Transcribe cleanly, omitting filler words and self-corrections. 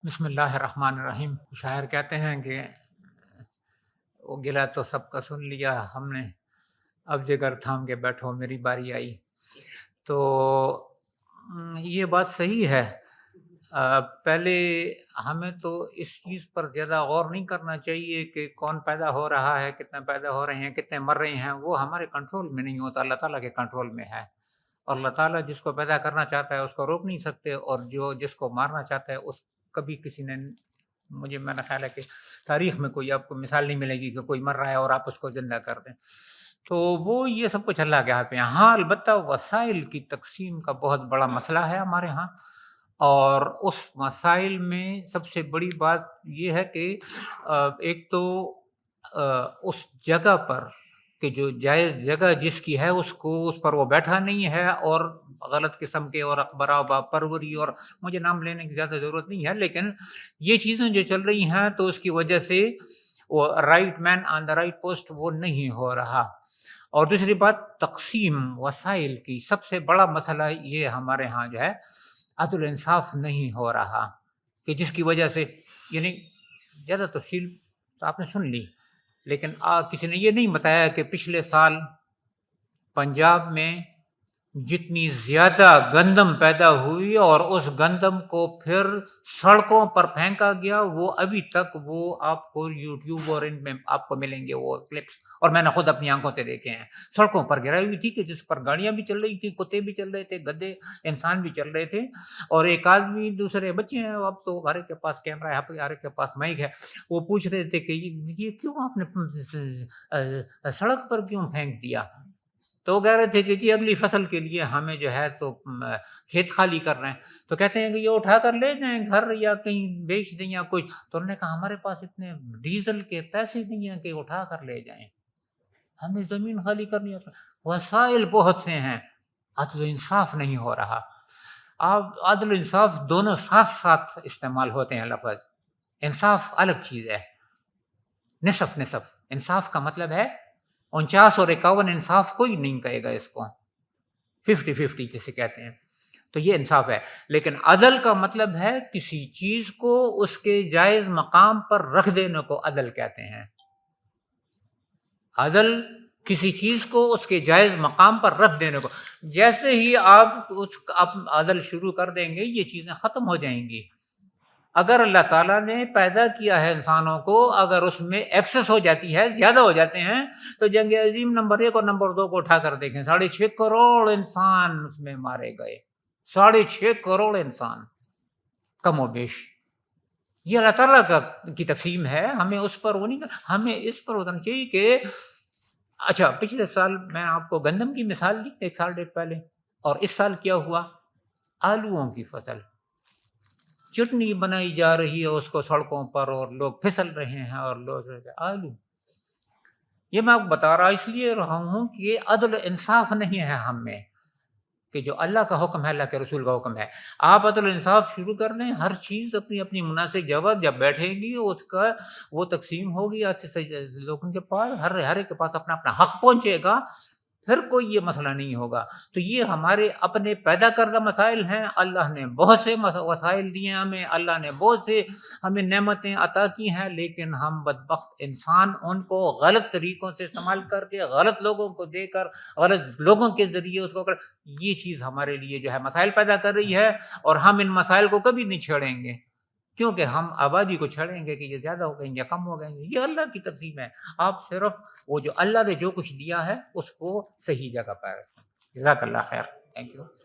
بسم اللہ الرحمن الرحیم۔ شاعر کہتے ہیں کہ وہ گلا تو سب کا سن لیا ہم نے، اب جگر تھام کے بیٹھو میری باری آئی۔ تو یہ بات صحیح ہے۔ پہلے ہمیں تو اس چیز پر زیادہ غور نہیں کرنا چاہیے کہ کون پیدا ہو رہا ہے، کتنے پیدا ہو رہے ہیں، کتنے مر رہے ہیں۔ وہ ہمارے کنٹرول میں نہیں ہوتا، اللہ تعالیٰ کے کنٹرول میں ہے۔ اور اللہ تعالیٰ جس کو پیدا کرنا چاہتا ہے اس کو روک نہیں سکتے، اور جس کو مارنا چاہتا ہے اس کبھی کسی نے، میرا خیال ہے کہ تاریخ میں کوئی آپ کو مثال نہیں ملے گی کہ کوئی مر رہا ہے اور آپ اس کو زندہ کر دیں۔ تو وہ یہ سب کچھ اللہ کے ہاتھ میں ہے۔ ہاں البتہ وسائل کی تقسیم کا بہت بڑا مسئلہ ہے ہمارے ہاں، اور اس مسائل میں سب سے بڑی بات یہ ہے کہ ایک تو اس جگہ پر کہ جو جائز جگہ جس کی ہے اس پر وہ بیٹھا نہیں ہے، اور غلط قسم کے اور اقبرا با پروری، اور مجھے نام لینے کی زیادہ ضرورت نہیں ہے، لیکن یہ چیزیں جو چل رہی ہیں تو اس کی وجہ سے وہ right man on the right post وہ نہیں ہو رہا۔ اور دوسری بات تقسیم وسائل کی، سب سے بڑا مسئلہ یہ ہمارے ہاں جو ہے عدل انصاف نہیں ہو رہا، کہ جس کی وجہ سے، یعنی زیادہ تفصیل تو آپ نے سن لی، لیکن کسی نے یہ نہیں بتایا کہ پچھلے سال پنجاب میں جتنی زیادہ گندم پیدا ہوئی اور اس گندم کو پھر سڑکوں پر پھینکا گیا، وہ ابھی تک وہ آپ کو یوٹیوب اور ان میں آپ کو ملیں گے وہ کلپس، اور میں نے خود اپنی آنکھوں سے دیکھے ہیں۔ سڑکوں پر گرائی ہوئی تھی کہ جس پر گاڑیاں بھی چل رہی تھی، کتے بھی چل رہے تھے، گدے انسان بھی چل رہے تھے، اور ایک آدمی، دوسرے بچے ہیں، اب تو ہر ایک کے پاس کیمرہ ہے، ہر ایک کے پاس مائک ہے، وہ پوچھ رہے تھے کہ یہ کیوں آپ نے سڑک پر کیوں پھینک دیا؟ تو وہ کہہ رہے تھے کہ جی اگلی فصل کے لیے ہمیں جو ہے تو کھیت خالی کر رہے ہیں، تو کہتے ہیں کہ یہ اٹھا کر لے جائیں گھر یا کہیں بیچ دیں یا کچھ۔ تو انہوں نے کہا ہمارے پاس اتنے ڈیزل کے پیسے نہیں ہیں کہ اٹھا کر لے جائیں، ہمیں زمین خالی کرنی ہے۔ وسائل بہت سے ہیں، عدل و انصاف نہیں ہو رہا۔ اب عدل و انصاف دونوں ساتھ ساتھ استعمال ہوتے ہیں لفظ، انصاف الگ چیز ہے، نصف نصف۔ انصاف کا مطلب ہے 49 اور 51، انصاف کوئی نہیں کہے گا اس کو، 50-50 جسے کہتے ہیں، تو یہ انصاف ہے۔ لیکن عدل کا مطلب ہے کسی چیز کو اس کے جائز مقام پر رکھ دینے کو عدل کہتے ہیں۔ عدل کسی چیز کو اس کے جائز مقام پر رکھ دینے کو، جیسے ہی آپ عدل شروع کر دیں گے یہ چیزیں ختم ہو جائیں گی۔ اگر اللہ تعالیٰ نے پیدا کیا ہے انسانوں کو، اگر اس میں ایکسس ہو جاتی ہے، زیادہ ہو جاتے ہیں، تو جنگ عظیم نمبر 1 اور نمبر 2 کو اٹھا کر دیکھیں، 6.5 کروڑ انسان اس میں مارے گئے، 6.5 کروڑ انسان کم و بیش۔ یہ اللہ تعالیٰ کی تقسیم ہے، ہمیں اس پر وہ نہیں، ہمیں اس پر ہونا چاہیے کہ اچھا پچھلے سال میں آپ کو گندم کی مثال دی 1 سال ڈیڑھ پہلے، اور اس سال کیا ہوا؟ آلوؤں کی فصل، چٹنی بنائی جا رہی ہے اس کو سڑکوں پر، اور لوگ پھسل رہے ہیں، اور لوگ آلو۔ یہ میں آپ کو بتا رہا اس لیے رہا ہوں کہ یہ عدل انصاف نہیں ہے ہم میں، کہ جو اللہ کا حکم ہے، اللہ کے رسول کا حکم ہے، آپ عدل انصاف شروع کر دیں، ہر چیز اپنی اپنی مناسب جگہ جب بیٹھے گی اس کا وہ تقسیم ہوگی، لوگوں کے پاس ہر ایک کے پاس اپنا اپنا حق پہنچے گا، پھر کوئی یہ مسئلہ نہیں ہوگا۔ تو یہ ہمارے اپنے پیدا کردہ مسائل ہیں، اللہ نے بہت سے وسائل دیے ہمیں، اللہ نے بہت سے ہمیں نعمتیں عطا کی ہیں، لیکن ہم بدبخت انسان ان کو غلط طریقوں سے استعمال کر کے، غلط لوگوں کو دے کر، غلط لوگوں کے ذریعے اس کو یہ چیز ہمارے لیے جو ہے مسائل پیدا کر رہی ہے، اور ہم ان مسائل کو کبھی نہیں چھیڑیں گے، کیونکہ ہم آبادی کو چھڑیں گے کہ یہ زیادہ ہو گئیں یا کم ہو گئیں گے۔ یہ اللہ کی تقسیم ہے، آپ صرف وہ جو اللہ نے جو کچھ دیا ہے اس کو صحیح جگہ پر رکھیں۔ جزاک اللہ خیر، تھینک یو۔